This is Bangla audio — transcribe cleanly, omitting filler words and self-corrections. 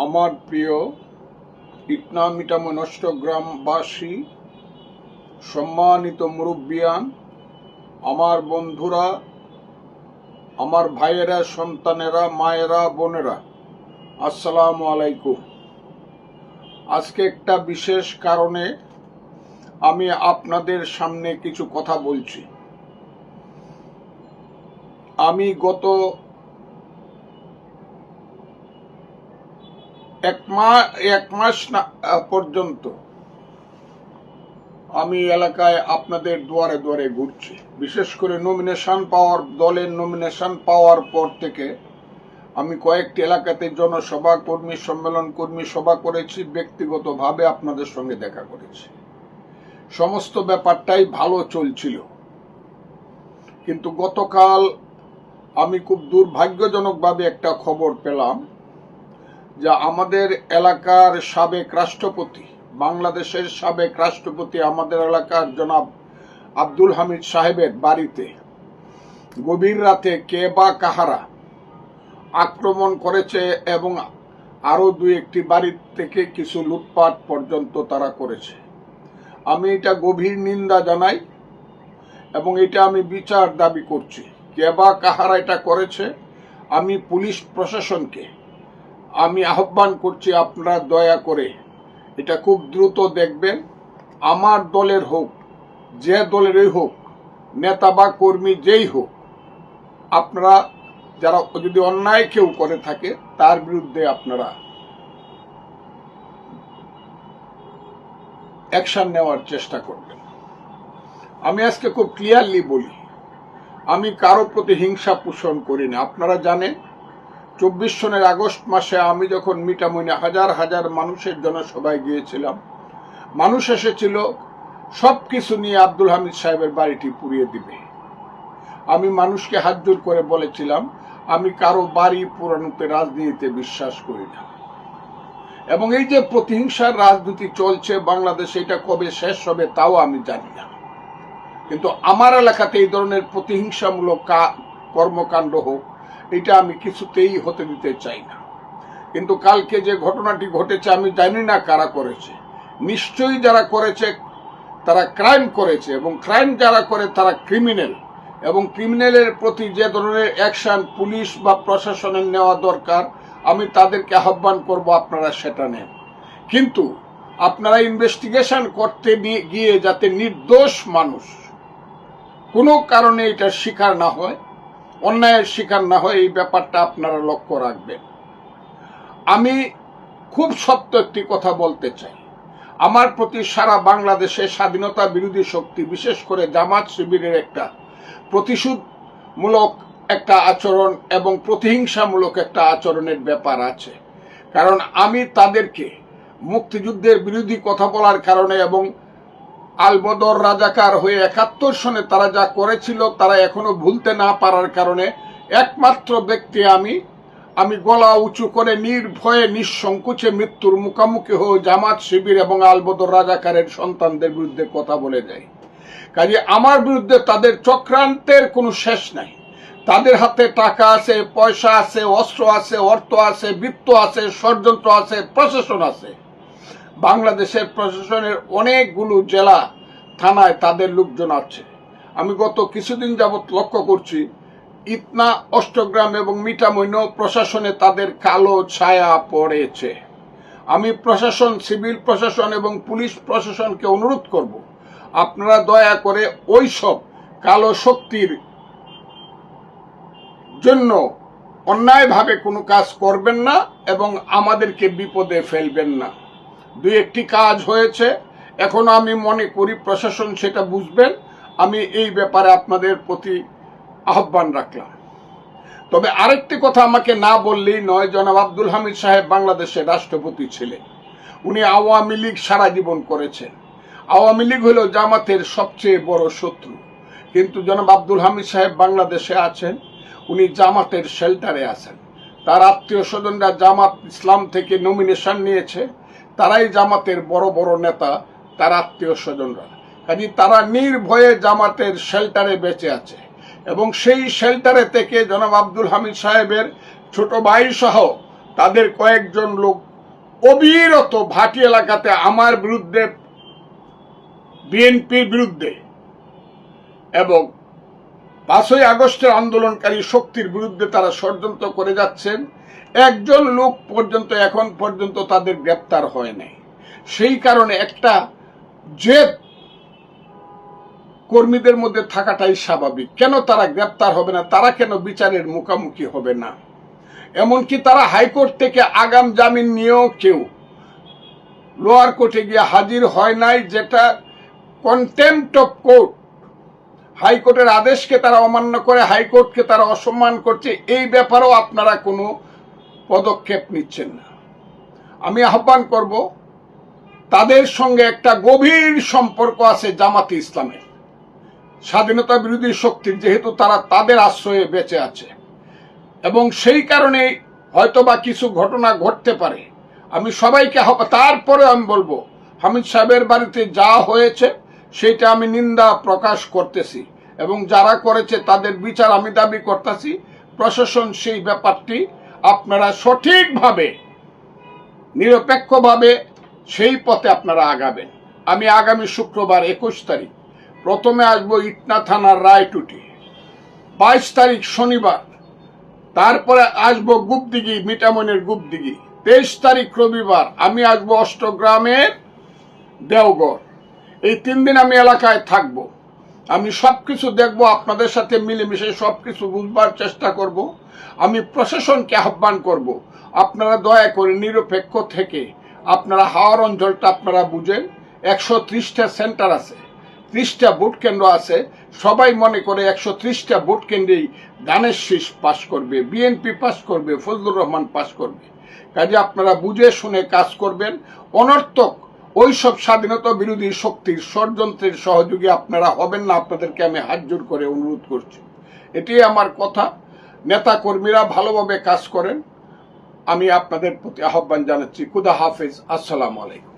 আমার প্রিয় ইটনা মিটামন অষ্টগ্রামবাসী, সম্মানিত মুরব্বিয়ান, আমার বন্ধুরা, আমার ভাইয়েরা, সন্তানেরা, মায়েরা, বোনেরা, আসসালামু আলাইকুম। আজকে একটা বিশেষ কারণে আমি আপনাদের সামনে কিছু কথা বলছি। আমি গত এক মাস পর্যন্ত আমি এলাকায় আপনাদের দুয়ারে দুয়ারে ঘুরছি। বিশেষ করে দলের নমিনেশন পাওয়ার পর থেকে আমি কয়েকটি এলাকাতে জনসভা, কর্মী সম্মেলন, কর্মী সভা করেছি। ব্যক্তিগতভাবে আপনাদের সঙ্গে দেখা করেছি। সমস্ত ব্যাপারটাই ভালো চলছিল, কিন্তু গতকাল আমি খুব দুর্ভাগ্যজনকভাবে একটা খবর পেলাম যে আমাদের এলাকার সাবেক রাষ্ট্রপতি, বাংলাদেশের সাবেক রাষ্ট্রপতি, আমাদের এলাকার জনাব আব্দুল হামিদ সাহেবের বাড়িতে গভীর রাতে কে বা কাহারা আক্রমণ করেছে এবং আরো দুই একটি বাড়ির থেকে কিছু লুটপাট পর্যন্ত তারা করেছে। আমি এটা গভীর নিন্দা জানাই এবং এটা আমি বিচার দাবি করছি। কে বা কাহারা এটা করেছে, আমি পুলিশ প্রশাসনকে আমি আহ্বান করছি, আপনারা দয়া করে এটা খুব দ্রুত দেখবেন। আমার দলের হোক, যে দলেরই হোক, নেতা বা কর্মী যেই হোক, আপনারা যারা যদি অন্যায় কেউ করে থাকে তার বিরুদ্ধে আপনারা অ্যাকশন নেওয়ার চেষ্টা করবেন। আমি আজকে খুব ক্লিয়ারলি বলি, আমি কারো প্রতি হিংসা পোষণ করি না। আপনারা জানেন 24 সনের আগস্ট মাসে আমি যখন মিটামইনে হাজার হাজার মানুষের জনসভায় গিয়েছিলাম, মানুষ এসেছিল সবকিছু নিয়ে আব্দুল হামিদ সাহেবের বাড়িটি পুড়িয়ে দিবে। আমি মানুষকে হাত জোর করে বলেছিলাম, আমি কারো বাড়ি পুরানোতে রাজনীতিতে বিশ্বাস করি না। এবং এই যে প্রতিহিংসার রাজনীতি চলছে বাংলাদেশে, এটা কবে শেষ হবে তাও আমি জানি না। কিন্তু আমার এলাকাতে এই ধরনের প্রতিহিংসামূলক কর্মকাণ্ড হোক, এটা আমি কিছুতেই হতে দিতে চাই না। কিন্তু কালকে যে ঘটনাটি ঘটেছে, আমি জানি না কারা করেছে। নিশ্চয়ই যারা করেছে তারা ক্রাইম করেছে, এবং ক্রাইম যারা করে তারা ক্রিমিনাল, এবং ক্রিমিনালের প্রতি যে ধরনের অ্যাকশন পুলিশ বা প্রশাসনের নেওয়া দরকার, আমি তাদেরকে আহ্বান করব আপনারা সেটা নেন। কিন্তু আপনারা ইনভেস্টিগেশন করতে গিয়ে যাতে নির্দোষ মানুষ কোনো কারণে এটার শিকার না হয়, অন্যায়ের শিকার না হয়, এই ব্যাপারটা আপনারা লক্ষ্য রাখবেন। আমি খুব সত্য একটি কথা বলতে চাই। আমার প্রতি সারা বাংলাদেশে স্বাধীনতা বিরোধী শক্তি, বিশেষ করে জামাত শিবিরের একটা প্রতিশোধমূলক একটা আচরণ এবং প্রতিহিংসামূলক একটা আচরণের ব্যাপার আছে। কারণ আমি তাদেরকে মুক্তিযুদ্ধের বিরোধী কথা বলার কারণে এবং আলবদর রাজাকার হয়ে 71 সনে তারা যা করেছিল তারা এখনো ভুলতে না পারার কারণে একমাত্র ব্যক্তি আমি গলা উঁচু করে নির্ভয়ে নিঃসংকোচে মৃত্যুর মুখোমুখি হয়ে জামাত শিবির এবং আলবদর রাজাকারের সন্তানদের বিরুদ্ধে কথা বলে যাই। কাজে আমার বিরুদ্ধে তাদের চক্রান্তের কোনো শেষ নাই। তাদের হাতে টাকা আছে, পয়সা আছে, অস্ত্র আছে, অর্থ আছে, বৃত্ত আছে, ষড়যন্ত্র আছে, প্রশাসন আছে। বাংলাদেশের প্রশাসনের অনেকগুলো জেলা থানায় তাদের লোকজন আছে। আমি গত কিছুদিন যাবৎ লক্ষ্য করছি, ইটনা, অষ্টগ্রাম এবং মিটামইন প্রশাসনে তাদের কালো ছায়া পড়েছে। আমি প্রশাসন, সিভিল প্রশাসন এবং পুলিশ প্রশাসনকে অনুরোধ করব, আপনারা দয়া করে ওই সব কালো শক্তির জন্য অন্যায়ভাবে কোনো কাজ করবেন না এবং আমাদেরকে বিপদে ফেলবেন না। দুই একটি কাজ হয়েছে, এখন আমি মনে করি প্রশাসন সেটা বুঝবেন। আমি এই ব্যাপারে আপনাদের প্রতি আহ্বান রাখলাম। তবে আরেকটি কথা আমাকে না বললেই নয়, জনাব আব্দুল হামিদ সাহেব বাংলাদেশের রাষ্ট্রপতি ছিলেন। উনি আওয়ামী লীগ সারা জীবন করেছেন। আওয়ামী লীগ হল জামাতের সবচেয়ে বড় শত্রু। কিন্তু জনাব আব্দুল হামিদ সাহেব বাংলাদেশে আছেন, উনি জামাতের শেল্টারে আছেন। তার আত্মীয় স্বজনরা জামাত ইসলাম থেকে নমিনেশন নিয়েছে, তারাই জামাতের বড় বড় নেতা, তার আত্মীয় স্বজনরা। কাজে তারা নির্ভয়ে জামাতের শেল্টারে বেঁচে আছে এবং সেই শেল্টারে থেকে জনাব আব্দুল হামিদ সাহেবের ছোট ভাই সহ তাদের কয়েকজন লোক অবিরত ভাটি এলাকাতে আমার বিরুদ্ধে, বিএনপির বিরুদ্ধে এবং 5ই আগস্টের আন্দোলনকারী শক্তির বিরুদ্ধে তারা ষড়যন্ত্র করে যাচ্ছেন। একজন লোক পর্যন্ত এখন পর্যন্ত তাদের গ্রেপ্তার হয় নাই। সেই কারণে একটা জেদ কর্মীদের মধ্যে থাকাটাই স্বাভাবিক। কেন তারা গ্রেপ্তার হবে না? তারা কেন বিচারের মুখোমুখি হবে না? এমনকি তারা হাইকোর্ট থেকে আগাম জামিন নিয়েও কেউ লোয়ার কোর্টে গিয়ে হাজির হয় নাই, যেটা কন্টেম্পট অফ কোর্ট। হাইকোর্টের আদেশকে তারা অমান্য করে, হাইকোর্টকে তারা অসম্মান করছে। এই ব্যাপারেও আপনারা কোনো পদক্ষেপ নিচ্ছেন না। আমি আহ্বান করব, তাদের সঙ্গে একটা গভীর সম্পর্ক আছে জামাতে ইসলামের, স্বাধীনতা বিরোধী শক্তির, যেহেতু তারা তাদের আশ্রয়ে বেঁচে আছে এবং সেই কারণে হয়তোবা কিছু ঘটনা ঘটতে পারে। আমি সবাইকে তারপরে আমি বলবো, হামিদ সাহেবের বাড়িতে যা হয়েছে সেটা আমি নিন্দা প্রকাশ করতেছি এবং যারা করেছে তাদের বিচার আমি দাবি করতেছি। প্রশাসন সেই ব্যাপারটি আপনারা সঠিকভাবে, নিরপেক্ষভাবে সেই পথে আপনারা আগাবেন। আমি আগামী শুক্রবার 21 তারিখ প্রথমে আসবো ইটনা থানার রায়টুটি, 22 তারিখ শনিবার, তারপরে আসবো গুপদিঘি, মিঠামইনের গুপদিঘি, 23 তারিখ রবিবার আমি আসবো অষ্টগ্রামের দেওঘর। এই 3 দিন আমি এলাকায় থাকব। আমি সবকিছু দেখব, আপনাদের সাথে মিলেমিশে সবকিছু বুঝবার চেষ্টা করব। আমি প্রশাসনকে আহ্বান করব, আপনারা দয়া করে নিরপেক্ষ থেকে আপনারা হাওর অঞ্চলটা আপনারা বুঝেন। 130টা সেন্টার আছে, 30টা ভোট কেন্দ্র আছে। সবাই মনে করে 130টা ভোট কেন্দ্রেই দানের শীষ পাস করবে, বিএনপি পাস করবে, ফজলুর রহমান পাস করবে। কাজে আপনারা বুঝে শুনে কাজ করবেন। অনর্থক ওইসব স্বাধীনতা বিরোধী শক্তির ষড়যন্ত্রের সহযোগী আপনারা হবেন না। আপনাদেরকে আমি হাত জোর করে অনুরোধ করছি, এটাই আমার কথা। নেতা কর্মীরা ভালোভাবে কাজ করেন, আমি আপনাদের প্রতি আহ্বান জানাচ্ছি। খুদা হাফেজ, আসসালামু আলাইকুম।